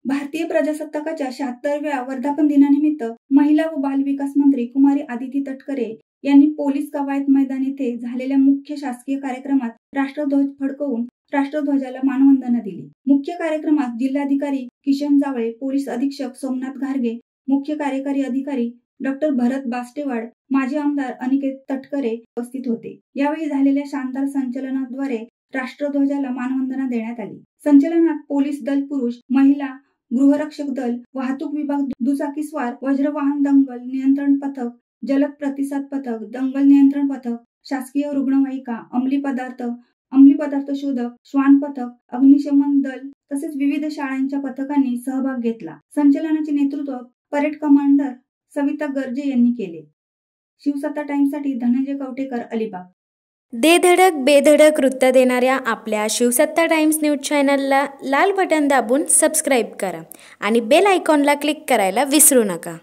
भारतीय प्रजासत्ताकाच्या 76व्या वर्धापन दिनानिमित्त महिला व बाल विकास मंत्री कुमारी आदिती तटकरे यांनी पोलीस कवायत मैदान येथे झालेल्या मुख्य शासकीय कार्यक्रमात राष्ट्रध्वज फडकवून राष्ट्रध्वजाला मानवंदना दिली। मुख्य कार्यक्रमात जिल्हाधिकारी किशन जावळे, पोलीस अधीक्षक सोमनाथ घारगे, मुख्य कार्यकारी अधिकारी डॉक्टर भरत बास्टेवाड, माजी आमदार अनिकेत तटकरे उपस्थित होते। यावेळी झालेल्या शानदार संचलनाद्वारे राष्ट्रध्वजाला मानवंदना देण्यात आली। संचलनात पोलीस दल पुरुष, महिला, गृहरक्षक दल, वाहतूक विभाग, दुचाकीस्वार, वज्रवाहन दंगल नियंत्रण पथक, जलद प्रतिसाद पथक, दंगल नियंत्रण पथक, शासकीय रुग्णवाहिका, अंमली पदार्थ शोधक, श्वान पथक, अग्निशमन दल तसेच विविध शाळांच्या पथकांनी सहभाग घेतला। संचलनाचे नेतृत्व परेड कमांडर सविता गर्जे यांनी केले। शिवसत्ता टाइम्ससाठी धनंजय कवटेकर, अलिबाग। दे धडक बेधडक वृत्त देणाऱ्या आपल्या शिवसत्ता टाइम्स न्यूज चॅनलला लाल बटन दाबून सबस्क्राईब करा आणि बेल आयकॉनला क्लिक करायला विसरू नका।